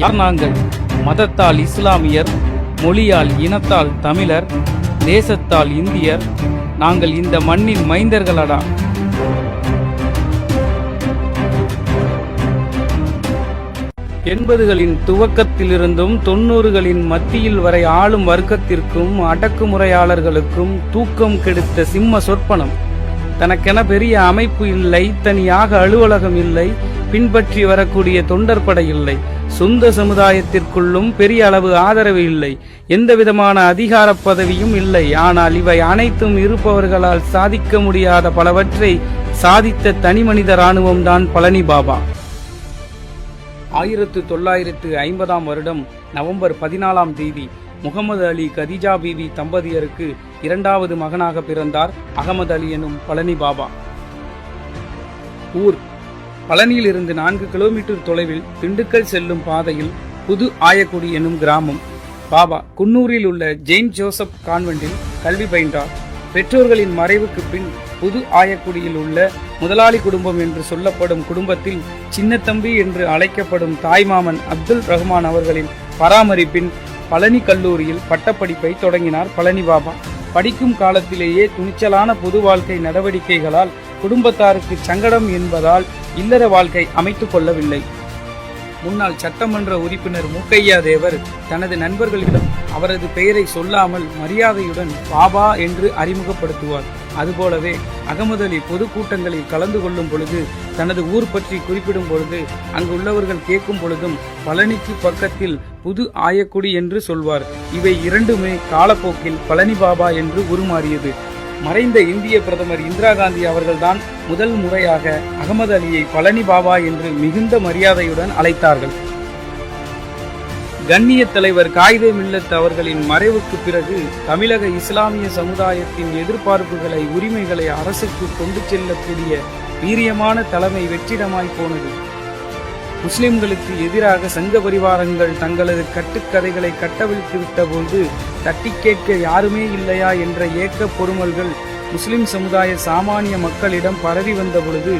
யார் நாங்கள்? மதத்தால் இஸ்லாமியர், மொழியால் இனத்தால் தமிழர், தேசத்தால் இந்தியர். நாங்கள் இந்த மண்ணின் மைந்தர்களடா. எண்பதுகளின் துவக்கத்திலிருந்தும் 90களின் மத்தியில் வரை ஆளும் வர்க்கத்திற்கும் அடக்குமுறையாளர்களுக்கும் தூக்கம் கெடுத்த சிம்ம சொற்பனம். தனக்கென பெரிய அமைப்பு இல்லை, தனியாக அலுவலகம் இல்லை, பின்பற்றி வரக்கூடிய தொண்டர் படை இல்லை, சொந்த சமுதாயத்திற்குள்ளும் பெரிய அளவு ஆதரவு இல்லை, எந்தவிதமான அதிகார பதவியும் இல்லை. ஆனால் இவை அனைத்தும் இருப்பவர்களால் சாதிக்க முடியாத பலவற்றை சாதித்த தனி மனித இராணுவம் தான் பழனி பாபா. 1950ஆம் வருடம் நவம்பர் 14ஆம் தேதி முகமது அலி கதிஜா பிபி தம்பதியருக்கு இரண்டாவது மகனாக பிறந்தார் அகமது அலி எனும் பழனி பாபா. ஊர் பழனியிலிருந்து 4 கிலோமீட்டர் தொலைவில் திண்டுக்கல் செல்லும் பாதையில் புது ஆயக்குடி எனும் கிராமம். பாபா குன்னூரில் உள்ள செயின்ட் ஜோசப் கான்வென்டில் கல்வி பயின்றார். பெற்றோர்களின் மறைவுக்கு பின் புது ஆயக்குடியில் உள்ள முதலாளி குடும்பம் என்று சொல்லப்படும் குடும்பத்தில் சின்னத்தம்பி என்று அழைக்கப்படும் தாய்மாமன் அப்துல் ரஹ்மான் அவர்களின் பராமரிப்பின் பழனி கல்லூரியில் பட்டப்படிப்பை தொடங்கினார் பழனி பாபா. படிக்கும் காலத்திலேயே துணிச்சலான பொது வாழ்க்கை நடவடிக்கைகளால் குடும்பத்தாருக்கு சங்கடம் என்பதால் இல்லற வாழ்க்கை அமைத்துக் கொள்ளவில்லை. முன்னாள் சட்டமன்ற உறுப்பினர் மூக்கையா தேவர் தனது நண்பர்களிடம் அவரது பெயரை சொல்லாமல் மரியாதையுடன் பாபா என்று அறிமுகப்படுத்துவார். அதுபோலவே அகமது அலி பொதுக்கூட்டங்களில் கலந்து கொள்ளும் பொழுது, தனது ஊர் பற்றி குறிப்பிடும் பொழுது அங்குள்ளவர்கள் கேட்கும் பொழுதும் பழனிக்கு பக்கத்தில் புது ஆயக்குடி என்று சொல்வார். இவை இரண்டுமே காலப்போக்கில் பழனி பாபா என்று உருமாறியது. மறைந்த இந்திய பிரதமர் இந்திரா காந்தி அவர்கள்தான் முதல் முறையாக அகமது அலியை பழனி பாபா என்று மிகுந்த மரியாதையுடன் அழைத்தார்கள். கண்ணிய தலைவர் காயிதே மில்லத் அவர்களின் மறைவுக்கு பிறகு தமிழக இஸ்லாமிய சமுதாயத்தின் எதிர்பார்ப்புகளை, உரிமைகளை அரசுக்கு கொண்டு செல்லக்கூடிய வீரியமான தலைமை வெற்றிடமாய் போனது. முஸ்லிம்களுக்கு எதிராக சங்க பரிவாரங்கள் தங்களது கட்டுக்கதைகளை கட்டவிழ்த்து விட்ட போது தட்டி கேட்க யாருமே இல்லையா என்ற ஏக்க பொறுமல்கள் முஸ்லிம் சமுதாய சாமானிய மக்களிடம் பரவி வந்த பொழுது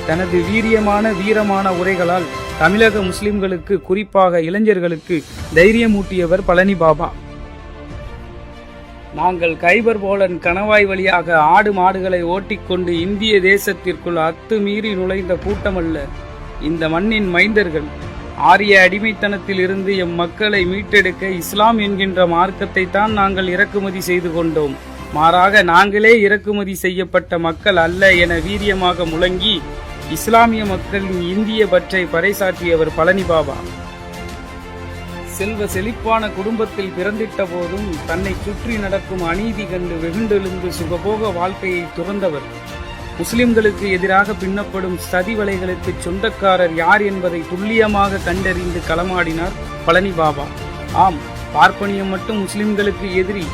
தனது வீரமான உரைகளால் தமிழக முஸ்லிம்களுக்கு, குறிப்பாக இளைஞர்களுக்கு தைரியமூட்டியவர் பழனி பாபா. நாங்கள் கைபர் போலன் கணவாய் வழியாக ஆடு மாடுகளை ஓட்டிக்கொண்டு இந்திய தேசத்திற்குள் அத்துமீறி நுழைந்த கூட்டமல்ல, இந்த மண்ணின் மைந்தர்கள். ஆரிய அடிமைத்தனத்தில் இருந்து எம் மக்களை மீட்டெடுக்க இஸ்லாம் என்கின்ற மார்க்கத்தை தான் நாங்கள் இறக்குமதி செய்து கொண்டோம். மாறாக நாங்களே இறக்குமதி செய்யப்பட்ட மக்கள் அல்ல என வீரியமாக முழங்கி இஸ்லாமிய மக்களின் இந்திய பற்றை பறைசாற்றியவர் பழனி பாபா. செல்வ செழிப்பான குடும்பத்தில் பிறந்திட்ட போதும் தன்னை சுற்றி நடக்கும் அநீதி கண்டு வெகுண்டெழுந்து சுகபோக வாழ்க்கையை துறந்தவர். முஸ்லிம்களுக்கு எதிராக பின்னப்படும் சதி வலைகளுக்கு சொந்தக்காரர் யார் என்பதை துல்லியமாக கண்டறிந்து களமாடினார் பழனி பாபா. ஆம், பார்ப்பனியம் மட்டும் முஸ்லிம்களுக்கு எதிரி,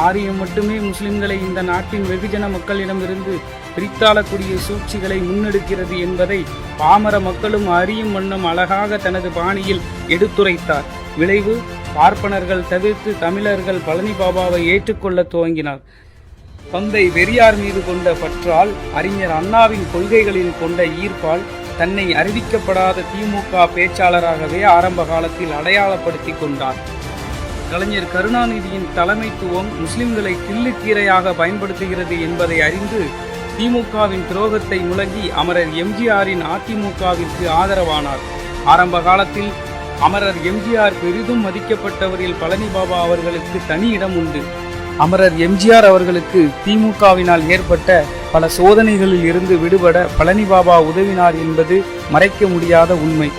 ஆரியம் மட்டுமே முஸ்லிம்களை இந்த நாட்டின் வெகுஜன மக்களிடமிருந்து பிரித்தாளக்கூடிய சூழ்ச்சிகளை முன்னெடுக்கிறது என்பதை பாமர மக்களும் அறியும் வண்ணம் அழகாக தனது பாணியில் எடுத்துரைத்தார். விளைவு, பார்ப்பனர்கள் தவிர்த்து தமிழர்கள் பழனி பாபாவை ஏற்றுக்கொள்ள துவங்கினார். தந்தை பெரியார் மீது கொண்ட பற்றால், அறிஞர் அண்ணாவின் கொள்கைகளில் கொண்ட ஈர்ப்பால் தன்னை அறிவிக்கப்படாத திமுக பேச்சாளராகவே ஆரம்ப காலத்தில் அடையாளப்படுத்தி கொண்டார். கலைஞர் கருணாநிதியின் தலைமைத்துவம் முஸ்லிம்களை கிள்ளுக்கீரையாக பயன்படுத்துகிறது என்பதை அறிந்து திமுகவின் துரோகத்தை முழங்கி அமரர் எம்ஜிஆரின் அதிமுகவிற்கு ஆதரவானார். ஆரம்ப காலத்தில் அமரர் எம்ஜிஆர் பெரிதும் மதிக்கப்பட்டவரில் பழனி பாபா அவர்களுக்கு தனி இடம் உண்டு. அமரர் எம்ஜிஆர் அவர்களுக்கு திமுகவினால் ஏற்பட்ட பல சோதனைகளில் இருந்து விடுபட பழனி பாபா உதவினார் என்பது மறைக்க முடியாத உண்மை.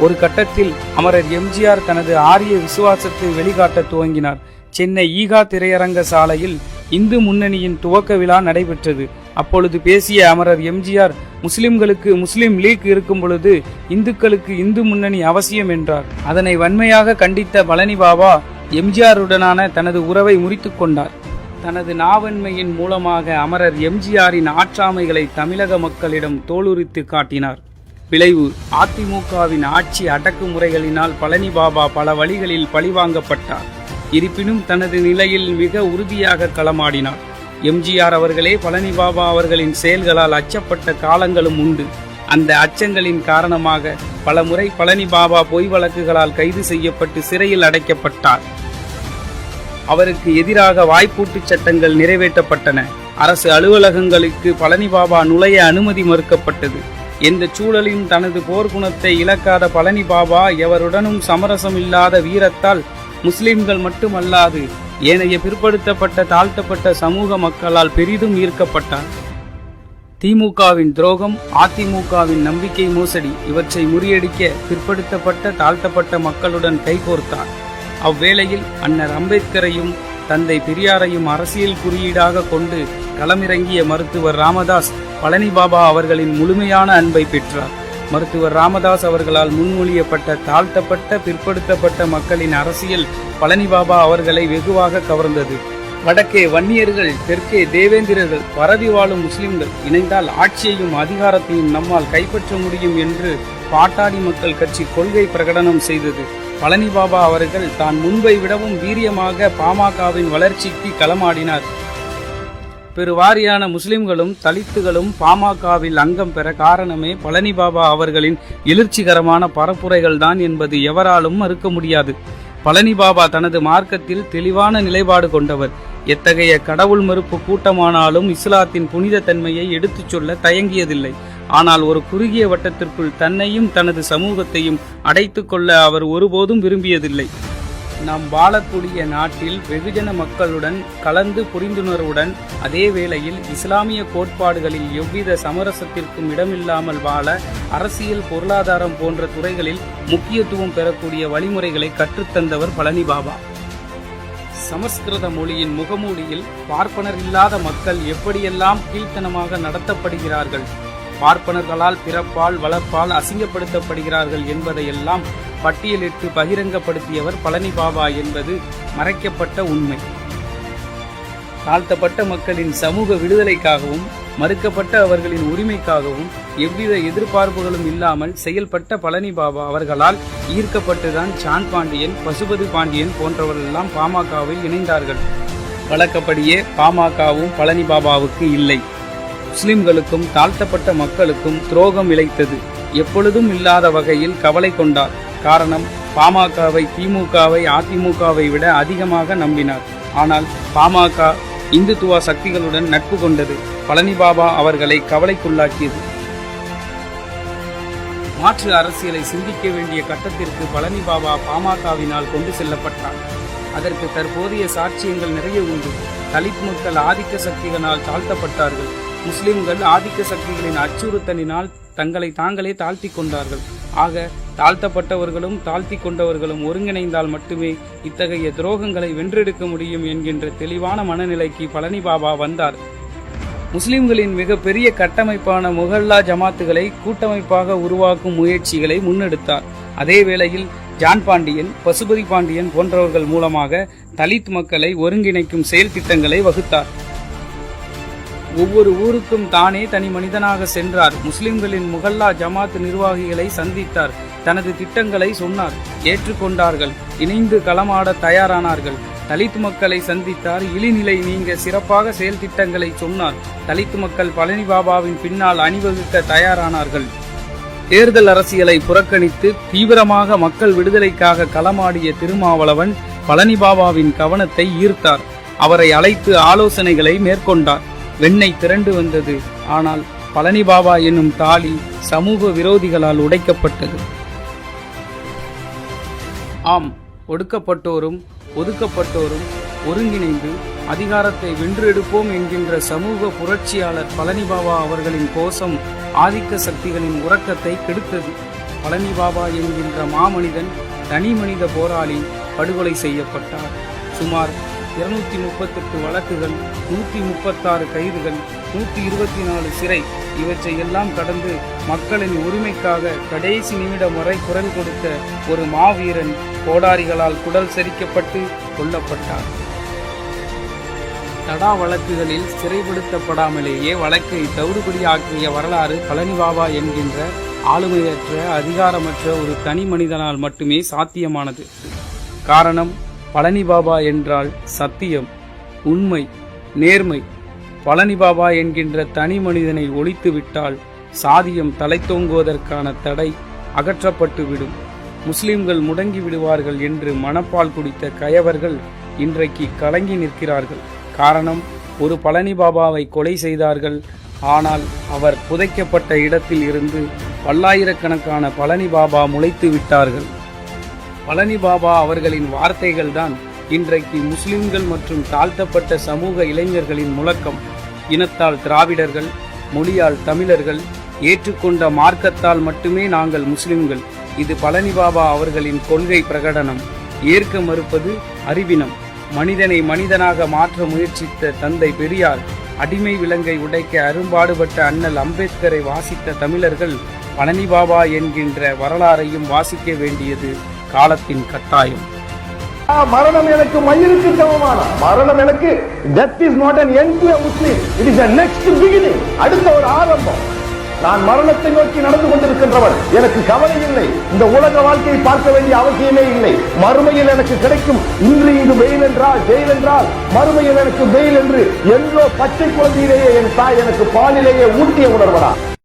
ஒரு கட்டத்தில் அமரர் எம்ஜிஆர் தனது ஆரிய விசுவாசத்தை வெளிக்காட்ட துவங்கினார். சென்னை ஈகா திரையரங்க சாலையில் இந்து முன்னணியின் துவக்க விழா நடைபெற்றது. அப்பொழுது பேசிய அமரர் எம்ஜிஆர், முஸ்லிம்களுக்கு முஸ்லிம் லீக் இருக்கும் பொழுது இந்துக்களுக்கு இந்து முன்னணி அவசியம் என்றார். அதனை வன்மையாக கண்டித்த பழனி பாபா எம்ஜிஆருடனான தனது உறவை முறித்துக் கொண்டார். தனது நாவன்மையின் மூலமாக அமரர் எம்ஜிஆரின் ஆற்றாமைகளை தமிழக மக்களிடம் தோலுரித்து காட்டினார். விளைவு, அதிமுகவின் ஆட்சி அடக்குமுறைகளினால் பழனி பாபா பல வழிகளில் பழிவாங்கப்பட்டார். இருப்பினும் தனது நிலையில் மிக உறுதியாக களமாடினார். எம்ஜிஆர் அவர்களே பழனி பாபா அவர்களின் செயல்களால் அச்சப்பட்ட காலங்களும் உண்டு. அந்த அச்சங்களின் காரணமாக பல முறை பழனி பாபா பொய் வழக்குகளால் கைது செய்யப்பட்டு சிறையில் அடைக்கப்பட்டார். அவருக்கு எதிராக வாய்ப்பூட்டு சட்டங்கள் நிறைவேற்றப்பட்டன. அரசு அலுவலகங்களுக்கு பழனி பாபா நுழைய அனுமதி மறுக்கப்பட்டது. எந்த சூழலிலும் தனது போர்க்குணத்தை இழக்காத பழனி பாபா எவருடனும் சமரசம் இல்லாத வீரத்தால் முஸ்லிம்கள் மட்டுமல்லாது ஏனைய பிற்படுத்தப்பட்ட தாழ்த்தப்பட்ட சமூக மக்களால் பெரிதும் ஈர்க்கப்பட்டார். திமுகவின் துரோகம், அதிமுகவின் நம்பிக்கை மோசடி இவற்றை முறியடிக்க பிற்படுத்தப்பட்ட தாழ்த்தப்பட்ட மக்களுடன் கைகோர்த்தார். அவ்வேளையில் அண்ணர் அம்பேத்கரையும் தந்தை பெரியாரையும் அரசியல் குறியீடாக கொண்டு களமிறங்கிய மருத்துவர் ராமதாஸ் பழனி பாபா அவர்களின் முழுமையான அன்பை பெற்றார். மருத்துவர் ராமதாஸ் அவர்களால் முன்மொழியப்பட்ட தாழ்த்தப்பட்ட பிற்படுத்தப்பட்ட மக்களின் அரசியல் பழனி பாபா அவர்களை வெகுவாக கவர்ந்தது. வடக்கே வன்னியர்கள், தெற்கே தேவேந்திரர்கள், பரவி வாழும் முஸ்லிம்கள் இணைந்தால் ஆட்சியையும் அதிகாரத்தையும் நம்மால் கைப்பற்ற முடியும் என்று பாட்டாளி மக்கள் கட்சி கொள்கை பிரகடனம் செய்தது. பழனி பாபா அவர்கள் தான் முன்பை விடவும் வீரியமாக பாமகவின் வளர்ச்சிக்கு களமாடினார். பெருவாரியான முஸ்லிம்களும் தலித்துகளும் பாமகவில் அங்கம் பெற காரணமே பழனி பாபா அவர்களின் எழுச்சிகரமான பரப்புரைகள் தான் என்பது எவராலும் மறுக்க முடியாது. பழனி பாபா தனது மார்க்கத்தில் தெளிவான நிலைப்பாடு கொண்டவர். எத்தகைய கடவுள் மறுப்பு கூட்டமானாலும் இஸ்லாத்தின் புனித தன்மையை எடுத்துச் சொல்ல தயங்கியதில்லை. ஆனால் ஒரு குறுகிய வட்டத்திற்குள் தன்னையும் தனது சமூகத்தையும் அடைத்துக் கொள்ள அவர் ஒருபோதும் விரும்பியதில்லை. நாம் வாழக்கூடிய நாட்டில் வெகுஜன மக்களுடன் கலந்து புரிந்துணர்வுடன் அதே வேளையில் இஸ்லாமிய கோட்பாடுகளில் எவ்வித சமரசத்திற்கும் இடமில்லாமல் வாழ அரசியல், பொருளாதாரம் போன்ற துறைகளில் முக்கியத்துவம் பெறக்கூடிய வழிமுறைகளை கற்றுத்தந்தவர் பழனி பாபா. சமஸ்கிருத மொழியின் முகமூடியில் பார்ப்பனர் இல்லாத மக்கள் எப்படியெல்லாம் கீழ்த்தனமாக நடத்தப்படுகிறார்கள், பார்ப்பனர்களால் பிறப்பால் வளர்ப்பால் அசிங்கப்படுத்தப்படுகிறார்கள் என்பதையெல்லாம் பட்டியலிட்டு பகிரங்கப்படுத்தியவர் பழனி பாபா என்பது மறைக்கப்பட்ட உண்மை. தாழ்த்தப்பட்ட மக்களின் சமூக விடுதலைக்காகவும் மறுக்கப்பட்ட அவர்களின் உரிமைக்காகவும் எவ்வித எதிர்பார்ப்புகளும் இல்லாமல் செயல்பட்ட பழனி பாபா அவர்களால் ஈர்க்கப்பட்டுதான் சான் பாண்டியன், பசுபதி பாண்டியன் போன்றவர்களெல்லாம் பாமகவில் இணைந்தார்கள். வழக்கப்படியே பாமகவும் பழனி பாபாவுக்கு இல்லை. முஸ்லிம்களுக்கும் தாழ்த்தப்பட்ட மக்களுக்கும் துரோகம் இழைத்தது. எப்பொழுதும் இல்லாத வகையில் கவலை கொண்டார். காரணம், பாமகவை திமுகவை அதிமுகவை விட அதிகமாக நம்பினார். ஆனால் பாமக இந்துத்துவ சக்திகளுடன் நட்பு கொண்டது. பழனி பாபா அவர்களை கவலைக்குள்ளாக்கியது. மாற்று அரசியலை சிந்திக்க வேண்டிய கட்டத்திற்கு பழனி பாபா பாமகவினால் கொண்டு செல்லப்பட்டார். அதற்கு தற்போதைய சாட்சியங்கள் நிறைய உண்டு. தலித் மக்கள் ஆதிக்க சக்திகளால் தாழ்த்தப்பட்டார்கள். முஸ்லிம்கள் ஆதிக்க சக்திகளின் அச்சுறுத்தலினால் தங்களை தாங்களே தாழ்த்தி கொண்டார்கள். ஆக தாழ்த்தப்பட்டவர்களும் தாழ்த்தி கொண்டவர்களும் ஒருங்கிணைந்தால் மட்டுமே இத்தகைய துரோகங்களை வென்றெடுக்க முடியும் என்கின்ற தெளிவான மனநிலைக்கு பழனி பாபா வந்தார். முஸ்லிம்களின் மிகப்பெரிய கட்டமைப்பான முஹல்லா ஜமாத்துகளை கூட்டமைப்பாக உருவாக்கும் முயற்சிகளை முன்னெடுத்தார். அதே வேளையில் ஜான் பாண்டியன், பசுபதி பாண்டியன் போன்றவர்கள் மூலமாக தலித் மக்களை ஒருங்கிணைக்கும் செயல் திட்டங்களை வகுத்தார். ஒவ்வொரு ஊருக்கும் தானே தனி மனிதனாக சென்றார். முஸ்லிம்களின் முஹல்லா ஜமாத் நிர்வாகிகளை சந்தித்தார். தனது திட்டங்களை சொன்னார். ஏற்றுக்கொண்டார்கள். இணைந்து களமாட தயாரானார்கள். தலித் மக்களை சந்தித்தார். இழிநிலை நீங்க சிறப்பாக செயல் திட்டங்களை சொன்னார். தலித் மக்கள் பழனி பாபாவின் பின்னால் அணிவகுக்க தயாரானார்கள். தேர்தல் அரசியலை புறக்கணித்து தீவிரமாக மக்கள் விடுதலைக்காக களமாடிய திருமாவளவன் பழனி பாபாவின் கவனத்தை ஈர்த்தார். அவரை அழைத்து ஆலோசனைகளை மேற்கொண்டார். வெண்ணெய் திரண்டு வந்தது. ஆனால் பழனி பாபா என்னும் தாலி சமூக விரோதிகளால் உடைக்கப்பட்டது. ஆம், ஒடுக்கப்பட்டோரும் ஒதுக்கப்பட்டோரும் ஒருங்கிணைந்து அதிகாரத்தை வென்றெடுப்போம் என்கின்ற சமூக புரட்சியாளர் பழனி பாபா அவர்களின் கோஷம் ஆதிக்க சக்திகளின் உறக்கத்தை கெடுத்தது. பழனி பாபா என்கின்ற மாமனிதன், தனி மனித போராளி படுகொலை செய்யப்பட்டார். சுமார் 238 வழக்குகள், 136 கைதுகள், 124 சிறை, இவற்றை எல்லாம் கடந்து மக்களின் உரிமைக்காக கடைசி நிமிடம் வரை குரல் கொடுத்த ஒரு மாவீரன் கோடாரிகளால் குடல் செரிக்கப்பட்டு கொல்லப்பட்டார். தடா வழக்குகளில் சிறைப்படுத்தப்படாமலேயே வழக்கை தவிடுபடியாக்கிய வரலாறு பழனி பாபா என்கின்ற ஆளுமையற்ற, அதிகாரமற்ற ஒரு தனி மனிதனால் மட்டுமே சாத்தியமானது. காரணம், பழனி பாபா என்றால் சத்தியம், உண்மை, நேர்மை. பழனி பாபா என்கின்ற தனி மனிதனை ஒழித்துவிட்டால் சாதியம் தலைத்தோங்குவதற்கான தடை அகற்றப்பட்டுவிடும். முஸ்லிம்கள் முடங்கி விடுவார்கள் என்று மணப்பால் குடித்த கயவர்கள் இன்றைக்கு கலங்கி நிற்கிறார்கள். காரணம், ஒரு பழனி பாபாவை கொலை செய்தார்கள். ஆனால் அவர் புதைக்கப்பட்ட இடத்தில் இருந்து பல்லாயிரக்கணக்கான பழனி பாபா முளைத்து விட்டார்கள். பழனி பாபா அவர்களின் வார்த்தைகள்தான் இன்றைக்கு முஸ்லிம்கள் மற்றும் தாழ்த்தப்பட்ட சமூக இளைஞர்களின் முழக்கம். இனத்தால் திராவிடர்கள், மொழியால் தமிழர்கள், ஏற்றுக்கொண்ட மார்க்கத்தால் மட்டுமே நாங்கள் முஸ்லிம்கள். இது பழனி பாபா அவர்களின் கொள்கை பிரகடனம். ஏற்க மறுப்பது அறிவினம். மனிதனை மனிதனாக மாற்ற முயற்சித்த தந்தை பெரியார், அடிமை விலங்கை உடைக்க அரும்பாடுபட்ட அண்ணல் அம்பேத்கரை வாசித்த தமிழர்கள் பழனி பாபா என்கின்ற வரலாறையும் வாசிக்க வேண்டியது காலத்தின் கட்டாயம். மரணம் எனக்கு மயிருக்கு சமமான மரணம். எனக்கு death is not an end to a Muslim, it is a next beginning. அடுத்த ஒரு ஆரம்பம். நான் மரணத்தை நோக்கி நடந்து கொண்டிருக்கின்றவன். எனக்கு கவலை இல்லை. இந்த உலக வாழ்க்கையை பார்க்க வேண்டிய அவசியமே இல்லை. மறுமையில் எனக்கு கிடைக்கும். இன்று இங்கு வெயில் என்றால் ஜெயில் என்றால் மறுமையில் எனக்கு வெயில் என்று என்றோ பச்சை குழந்தையிலேயே என் தாய் எனக்கு பாலிலேயே ஊட்டிய உணர்வடா.